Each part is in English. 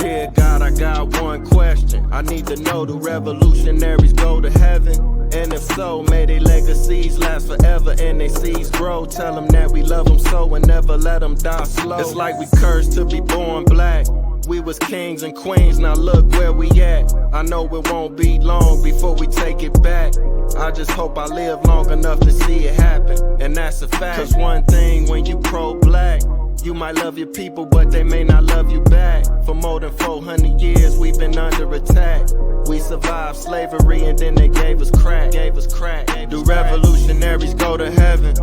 Dear God, I got one question. I need to know, do revolutionaries go to heaven? And if so, may their legacies last forever and they seeds grow. Tell them that we love them so and never let them die slow. It's like we cursed to be born black. We was kings and queens, now look where we at. I know it won't be long before we take it back. I just hope I live long enough to see it happen, and that's a fact. Cause one thing when you pro-black, you might love your people, but they may not love you back. For more than 400 years, we've been under attack. We survived slavery and then they gave us crack. Do revolutionaries go to heaven?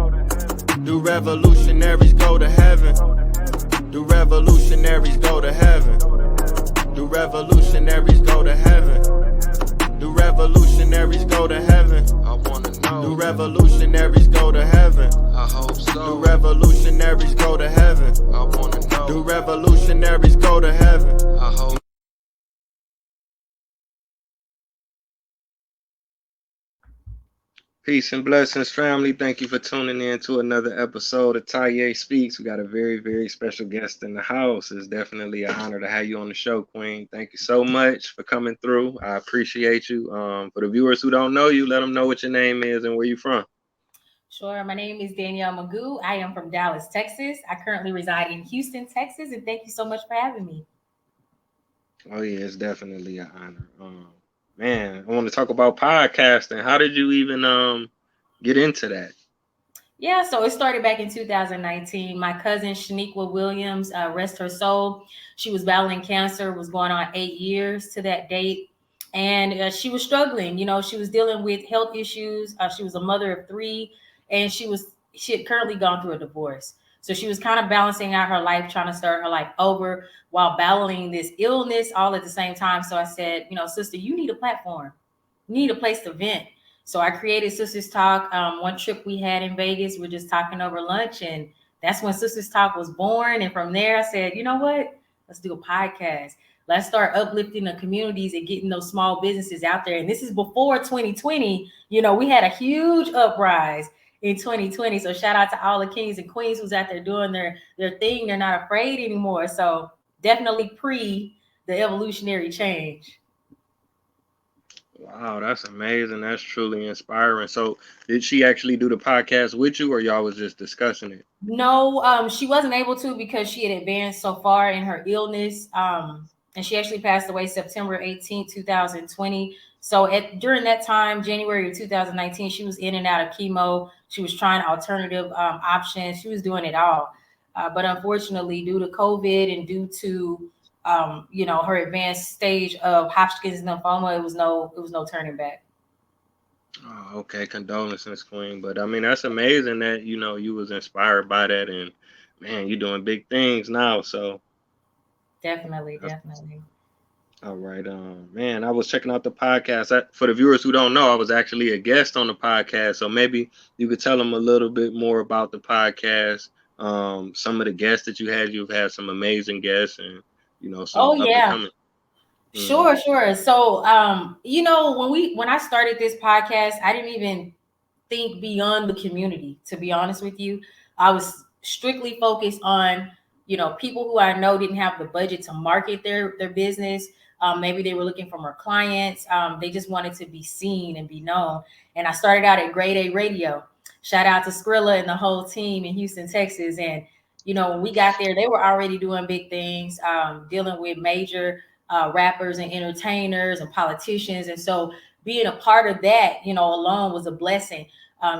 Do revolutionaries go to heaven? Do revolutionaries go to heaven? Do revolutionaries go to heaven? Do revolutionaries go to heaven? I wanna know. Do revolutionaries go to heaven? I hope so. Do revolutionaries go to heaven? I wanna know. Do revolutionaries go to heaven? I hope. Peace and blessings, family. Thank you for tuning in to another episode of Taye Speaks. We got a very, very special guest in the house. It's definitely an honor to have you on the show, Queen. Thank you so much for coming through. I appreciate you. For the viewers who don't know you, let them know what your name is and where you're from. Sure. My name is Danielle Meggoe. I am from Dallas, Texas. I currently reside in Houston, Texas, and thank you so much for having me. Oh, yeah, it's definitely an honor. Man, I want to talk about podcasting. How did you even get into that? Yeah, so it started back in 2019. My cousin Shaniqua Williams, rest her soul, she was battling cancer, was going on 8 years to that date. And she was struggling. You know, she was dealing with health issues. She was a mother of 3, and she had currently gone through a divorce. So she was kind of balancing out her life, trying to start her life over while battling this illness all at the same time. So I said, you know, sister, you need a platform. You need a place to vent. So I created Sisters Talk. One trip we had in Vegas, we're just talking over lunch, and that's when Sisters Talk was born. And from there, I said, you know what? Let's do a podcast. Let's start uplifting the communities and getting those small businesses out there. And this is before 2020. You know, we had a huge uprise in 2020. So shout out to all the kings and queens who's out there doing their thing. They're not afraid anymore. So definitely pre the evolutionary change. Wow, that's amazing. That's truly inspiring. So, did she actually do the podcast with you, or y'all was just discussing it? No, she wasn't able to because she had advanced so far in her illness. And she actually passed away September 18th, 2020. So during that time, January of 2019, she was in and out of chemo. She was trying alternative options. She was doing it all. But unfortunately, due to COVID and due to you know, her advanced stage of Hodgkin's lymphoma, it was no turning back. Oh, okay. Condolences, Queen. But I mean, that's amazing that, you know, you was inspired by that, and man, you're doing big things now. So Definitely. all right. Man, I was checking out the podcast. For the viewers who don't know, I was actually a guest on the podcast. So maybe you could tell them a little bit more about the podcast. Some of the guests that you've had some amazing guests, and you know, some Oh up and yeah. coming. Sure. So, you know, when I started this podcast, I didn't even think beyond the community, to be honest with you. I was strictly focused on, you know, people who I know didn't have the budget to market their business. Maybe they were looking for more clients. They just wanted to be seen and be known. And I started out at Grade A Radio. Shout out to Skrilla and the whole team in Houston, Texas. And, you know, when we got there, they were already doing big things, dealing with major rappers and entertainers and politicians. And so being a part of that, you know, alone was a blessing.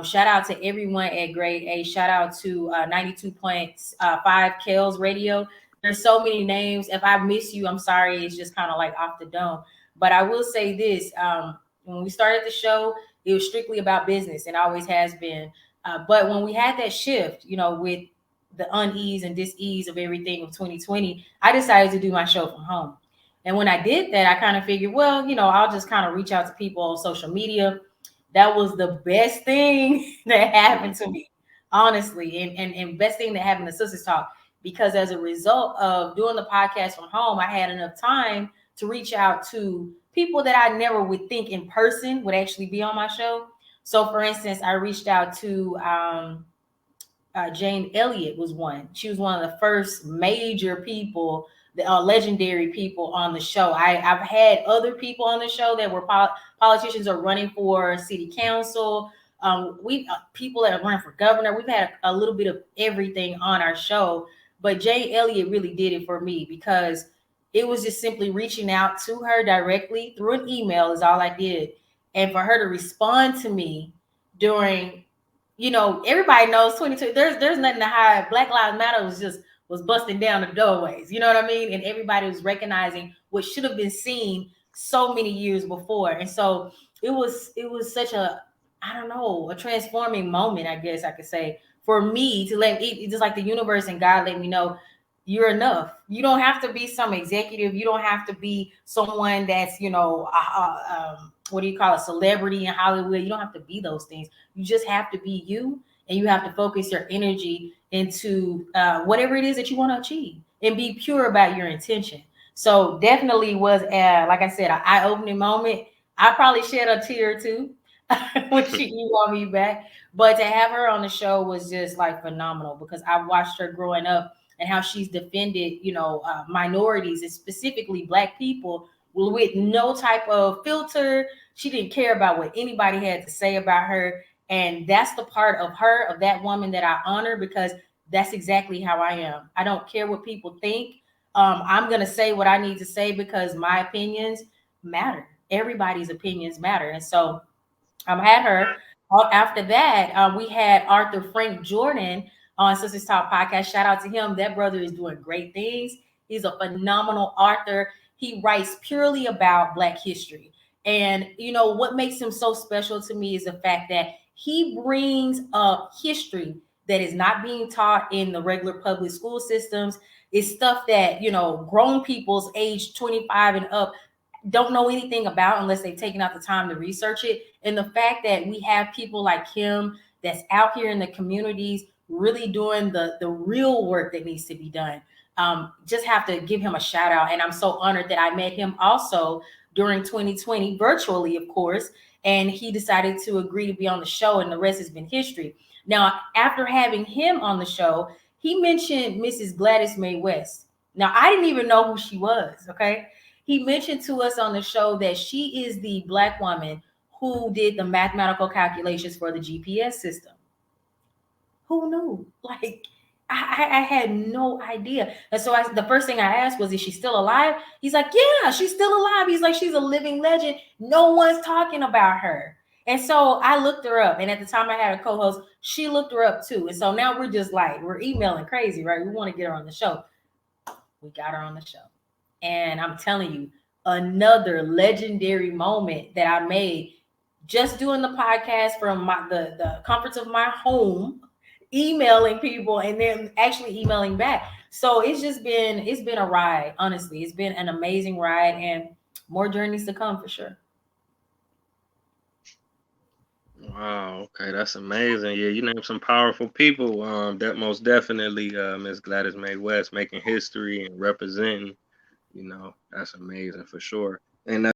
Shout out to everyone at Grade A. Shout out to 92.5 Kels Radio. There's so many names. If I miss you, I'm sorry. It's just kind of like off the dome. But I will say this. When we started the show, it was strictly about business and always has been. But when we had that shift, you know, with the unease and dis-ease of everything of 2020, I decided to do my show from home. And when I did that, I kind of figured, well, you know, I'll just kind of reach out to people on social media. That was the best thing that happened to me, honestly, and best thing that happened to Sisters Talk, because as a result of doing the podcast from home, I had enough time to reach out to people that I never would think in person would actually be on my show. So, for instance, I reached out to Jane Elliott was one. She was one of the first major people the legendary people on the show. I've had other people on the show that were politicians or running for city council. We people that are running for governor. We've had a little bit of everything on our show, but Jay Elliott really did it for me because it was just simply reaching out to her directly through an email is all I did, and for her to respond to me during, everybody knows 22. There's nothing to hide. Black Lives Matter was busting down the doorways. You know what I mean? And everybody was recognizing what should have been seen so many years before. And so it was such a, I don't know, a transforming moment, I guess I could say, for me to let it, just like the universe and God let me know you're enough. You don't have to be some executive. You don't have to be someone that's, what do you call it, celebrity in Hollywood. You don't have to be those things. You just have to be you, and you have to focus your energy into whatever it is that you want to achieve, and be pure about your intention. So definitely was, like I said, an eye-opening moment. I probably shed a tear or two when she emailed me back, but to have her on the show was just like phenomenal because I watched her growing up and how she's defended, minorities and specifically Black people with no type of filter. She didn't care about what anybody had to say about her. And that's the part of her, of that woman, that I honor because that's exactly how I am. I don't care what people think. I'm going to say what I need to say because my opinions matter. Everybody's opinions matter. And so had her. After that, we had Arthur Frank Jordan on Sisters Talk podcast. Shout out to him. That brother is doing great things. He's a phenomenal author. He writes purely about Black history. And what makes him so special to me is the fact that he brings up history that is not being taught in the regular public school systems. It's stuff that, grown people's age 25 and up don't know anything about unless they've taken out the time to research it. And the fact that we have people like him that's out here in the communities really doing the real work that needs to be done. Just have to give him a shout out. And I'm so honored that I met him also during 2020, virtually, of course. And he decided to agree to be on the show, and the rest has been history. Now, after having him on the show, he mentioned Mrs. Gladys Mae West. Now, I didn't even know who she was, okay? He mentioned to us on the show that she is the Black woman who did the mathematical calculations for the GPS system. Who knew? Like, I had no idea. And so the first thing I asked was, is she still alive? He's like, yeah, she's still alive. He's like, she's a living legend. No one's talking about her. And so I looked her up. And at the time I had a co-host, she looked her up too. And so now we're just like, we're emailing crazy, right? We want to get her on the show. We got her on the show. And I'm telling you, another legendary moment that I made just doing the podcast from the comforts of my home, emailing people and then actually emailing back. So it's been a ride. Honestly, it's been an amazing ride, and more journeys to come for sure. Wow, okay, that's amazing. Yeah, you named some powerful people. That most definitely Miss Gladys Mae West making history and representing. That's amazing for sure. And